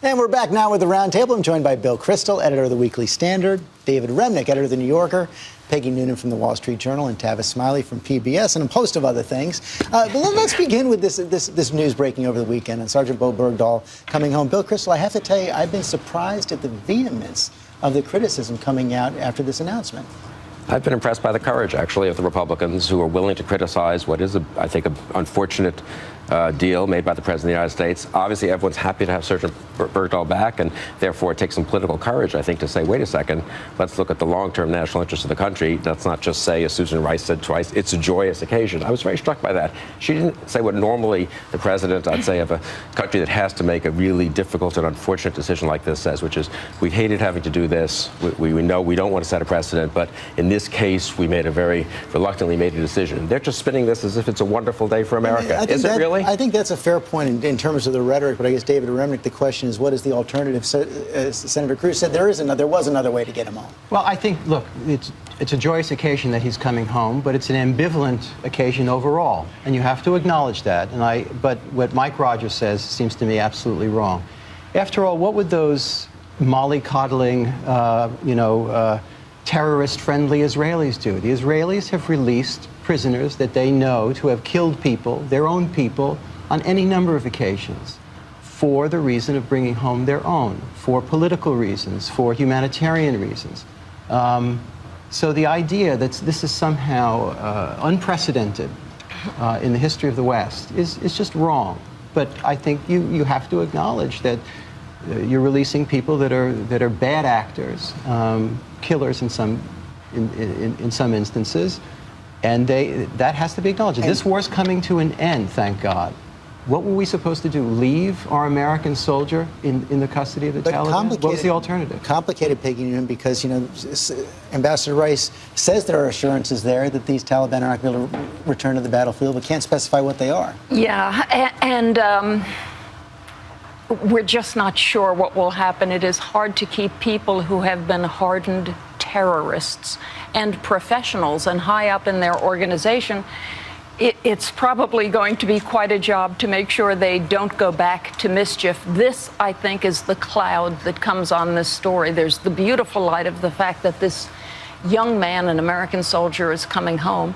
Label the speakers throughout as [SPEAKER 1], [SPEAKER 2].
[SPEAKER 1] And we're back now with the Roundtable. I'm joined by Bill Kristol, editor of the Weekly Standard, David Remnick, editor of the New Yorker, Peggy Noonan from the Wall Street Journal, and Tavis Smiley from PBS, and a host of other things. But let's begin with this news breaking over the weekend and Sergeant Bo Bergdahl coming home. Bill Kristol, I have to tell you, I've been surprised at the vehemence of the criticism coming out after this announcement.
[SPEAKER 2] I've been impressed by the courage, actually, of the Republicans who are willing to criticize what is, I think, an unfortunate deal made by the President of the United States. Obviously, everyone's happy to have Sergeant Bergdahl back, and therefore it takes some political courage, I think, to say, wait a second, let's look at the long-term national interest of the country. Let's not just say, as Susan Rice said twice, it's a joyous occasion. I was very struck by that. She didn't say what normally the President, I'd say, of a country that has to make a really difficult and unfortunate decision like this says, which is, we hated having to do this. We know we don't want to set a precedent, but in this case, we made a very reluctantly made a decision. They're just spinning this as if it's a wonderful day for America. Is it really?
[SPEAKER 1] I think that's a fair point in terms of the rhetoric, but I guess, David Remnick, the question is, what is the alternative? Senator Cruz said there was another way to get him home.
[SPEAKER 3] Well, I think, look, it's a joyous occasion that he's coming home, but it's an ambivalent occasion overall, and you have to acknowledge that. But what Mike Rogers says seems to me absolutely wrong. After all, what would those mollycoddling, terrorist-friendly Israelis do? The Israelis have released prisoners that they know to have killed people, their own people, on any number of occasions, for the reason of bringing home their own, for political reasons, for humanitarian reasons. So the idea that this is somehow unprecedented in the history of the West is just wrong. But I think you have to acknowledge that you're releasing people that are bad actors, killers in some instances, and that has to be acknowledged. This war's coming to an end, thank God. What were we supposed to do? Leave our American soldier in the custody of the Taliban? What was the alternative?
[SPEAKER 1] Complicated, Peggy Noonan, because Ambassador Rice says there are assurances there that these Taliban are not going to return to the battlefield, but can't specify what they are.
[SPEAKER 4] Yeah, and we're just not sure what will happen. It is hard to keep people who have been hardened terrorists and professionals and high up in their organization. It's probably going to be quite a job to make sure they don't go back to mischief. This, I think, is the cloud that comes on this story. There's the beautiful light of the fact that this young man, an American soldier, is coming home.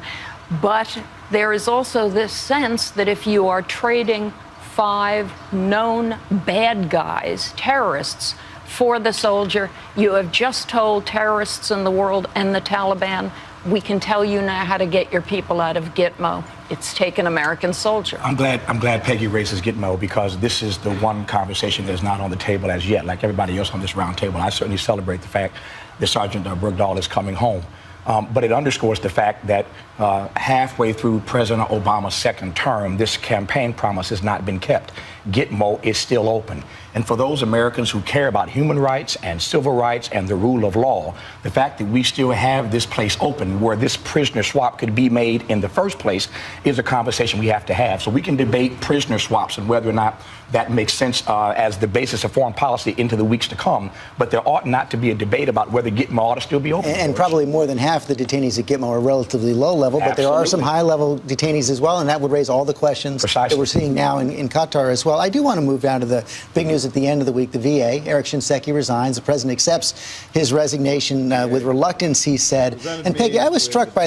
[SPEAKER 4] But there is also this sense that if you are trading 5 known bad guys, terrorists, for the soldier, you have just told terrorists in the world and the Taliban, we can tell you now how to get your people out of Gitmo. It's take an American soldier.
[SPEAKER 5] I'm glad Peggy raises Gitmo, because this is the one conversation that is not on the table as yet. Like everybody else on this round table, I certainly celebrate the fact that Sergeant Bergdahl is coming home. But it underscores the fact that halfway through President Obama's second term, this campaign promise has not been kept. Gitmo is still open. And for those Americans who care about human rights and civil rights and the rule of law, the fact that we still have this place open where this prisoner swap could be made in the first place is a conversation we have to have. So we can debate prisoner swaps and whether or not that makes sense as the basis of foreign policy into the weeks to come. But there ought not to be a debate about whether Gitmo ought to still be open.
[SPEAKER 1] And probably more than half the detainees at Gitmo are relatively low level, but there are some high level detainees as well, and that would raise all the questions that we're seeing now in Qatar as well. I do want to move down to the big news at the end of the week. The VA, Eric Shinseki resigns. The president accepts his resignation with reluctance, he said. And Peggy, I was struck by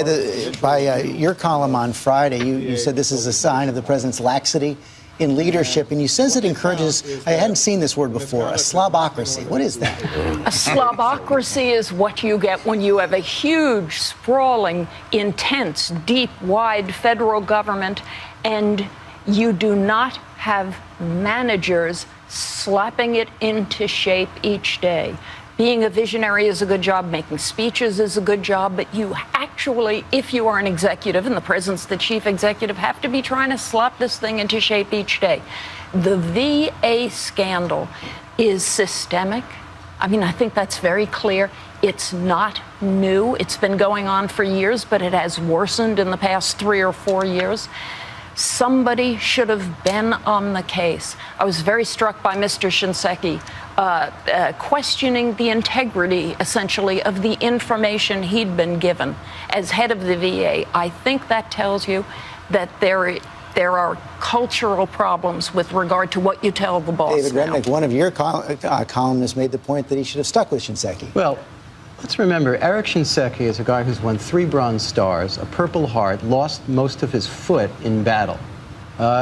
[SPEAKER 1] your column on Friday. You said this is a sign of the president's laxity in leadership, and you says it encourages, I hadn't seen this word before, a slobocracy. What is that?
[SPEAKER 4] A slobocracy is what you get when you have a huge, sprawling, intense, deep, wide federal government, and you do not have managers slapping it into shape each day. Being a visionary is a good job, making speeches is a good job, but you actually, if you are an executive, and the president's the chief executive, have to be trying to slap this thing into shape each day. The VA scandal is systemic. I mean, I think that's very clear. It's not new. It's been going on for years, but it has worsened in the past 3 or 4 years. Somebody should have been on the case. I was very struck by Mr. Shinseki questioning the integrity, essentially, of the information he'd been given as head of the VA. I think that tells you that there there are cultural problems with regard to what you tell the boss.
[SPEAKER 1] David Remnick, one of your columnists made the point that he should have stuck with Shinseki.
[SPEAKER 3] Well, let's remember, Eric Shinseki is a guy who's won 3 Bronze Stars, a Purple Heart, lost most of his foot in battle.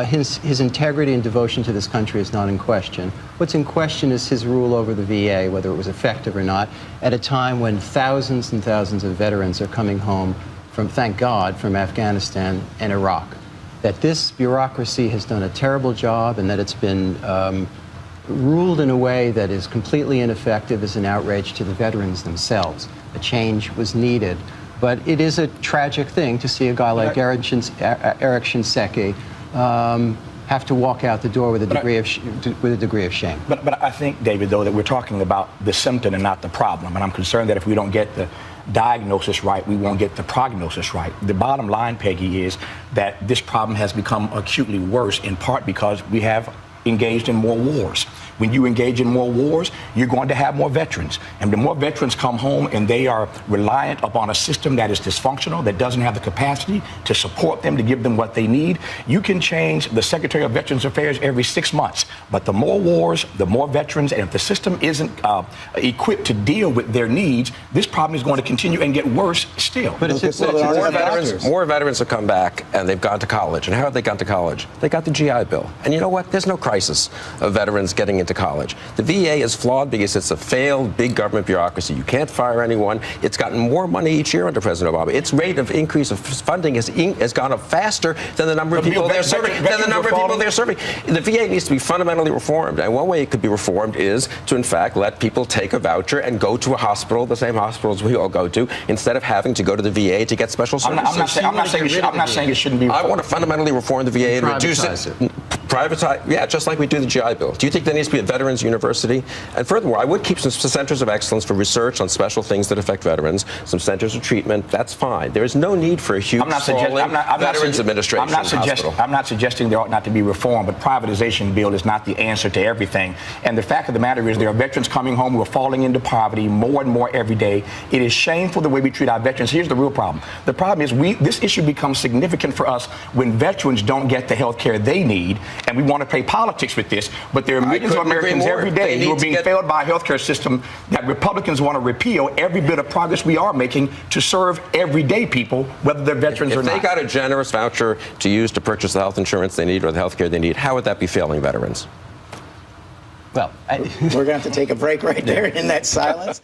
[SPEAKER 3] His integrity and devotion to this country is not in question. What's in question is his rule over the VA, whether it was effective or not, at a time when thousands and thousands of veterans are coming home from, thank God, from Afghanistan and Iraq. That this bureaucracy has done a terrible job and that it's been ruled in a way that is completely ineffective is an outrage to the veterans themselves. A change was needed. But it is a tragic thing to see a guy like Eric Shinseki have to walk out the door with a degree of shame.
[SPEAKER 5] But I think, David, though, that we're talking about the symptom and not the problem. And I'm concerned that if we don't get the diagnosis right, we won't get the prognosis right. The bottom line, Peggy, is that this problem has become acutely worse, in part because we have engaged in more wars. When you engage in more wars, you're going to have more veterans. And the more veterans come home and they are reliant upon a system that is dysfunctional, that doesn't have the capacity to support them, to give them what they need, you can change the Secretary of Veterans Affairs every 6 months. But the more wars, the more veterans, and if the system isn't equipped to deal with their needs, this problem is going to continue and get worse still.
[SPEAKER 3] But
[SPEAKER 2] more veterans have come back and they've gone to college. And how have they gone to college? They got the GI Bill. And you know what? There's no crisis of veterans getting into college. The VA is flawed because it's a failed big government bureaucracy. You can't fire anyone. It's gotten more money each year under President Obama. Its rate of increase of funding has gone up faster than the number of people they're serving. The VA needs to be fundamentally reformed. And one way it could be reformed is to, in fact, let people take a voucher and go to a hospital, the same hospitals we all go to, instead of having to go to the VA to get special services.
[SPEAKER 5] I'm not saying it shouldn't be reformed.
[SPEAKER 2] I want to fundamentally reform the VA and reduce it. Privatize, yeah, just like we do the GI Bill. Do you think there needs to be a veterans university? And furthermore, I would keep some centers of excellence for research on special things that affect veterans, some centers of treatment. That's fine. There is no need for a huge veterans administration hospital.
[SPEAKER 5] I'm not suggesting there ought not to be reform, but privatization bill is not the answer to everything. And the fact of the matter is there are veterans coming home who are falling into poverty more and more every day. It is shameful the way we treat our veterans. Here's the real problem. The problem is this issue becomes significant for us when veterans don't get the health care they need. And we want to play politics with this, but there are millions of Americans every day who are being failed by a healthcare system that Republicans want to repeal every bit of progress we are making to serve everyday people, whether they're veterans or not.
[SPEAKER 2] If they got a generous voucher to use to purchase the health insurance they need or the health care they need, how would that be failing veterans?
[SPEAKER 3] Well,
[SPEAKER 1] we're going to have to take a break right there in that silence.